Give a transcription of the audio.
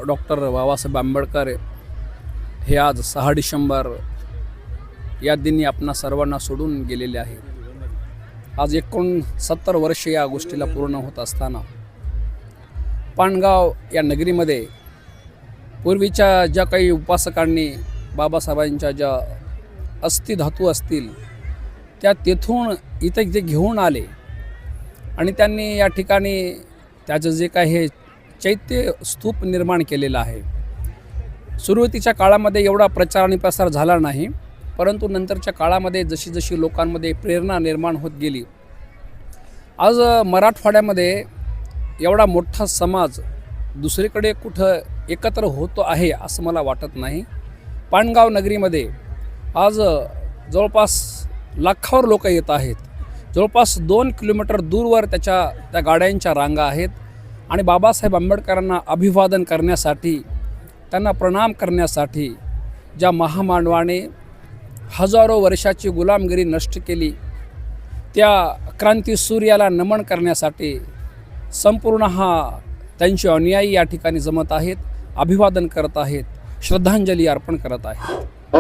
Doctor Babasaheb Ambedkar हे आज 6 डिसेंबर या दिनी आपणा सर्वांना सोडून गेलेले आहेत। आज 69 वर्ष या गोष्टीला पूर्ण होत असताना पानगाव या नगरीमध्ये पूर्वीच्या ज्या काही उपासकांनी बाबासाहेबांच्या ज्या अस्थिधातू असतील त्या तेथून इथे घेऊन आले आणि त्यांनी या ठिकाणी त्याचं जे काही हे चैत्य स्तूप निर्माण केलेला आहे। सुरुवातीच्या काळामध्ये एवढा प्रचार आणि प्रसार झाला नाही, परंतु नंतरच्या काळामध्ये जशी जशी लोकांमध्ये प्रेरणा निर्माण होत गेली, आज मराठवाड्यामध्ये एवढा मोठा समाज दुसरीकडे कुठं एकत्र होतो आहे असं मला वाटत नाही। पानगाव नगरीमध्ये आज जवळपास लाखावर लोक येत आहेत। जवळपास 2 किलोमीटर दूरवर त्या गाड्यांच्या रांगा आहेत आणि बाबासाहेब आंबेडकरांना अभिवादन करण्यासाठी, त्यांना प्रणाम करण्यासाठी, ज्या महामानवाने हजारो वर्षाची गुलामगिरी नष्ट केली त्या क्रांती सूर्याला नमन करण्यासाठी संपूर्ण त्यांचे अनुयायी या ठिकाणी जमत आहेत, अभिवादन करत आहेत, श्रद्धांजली अर्पण करत आहेत।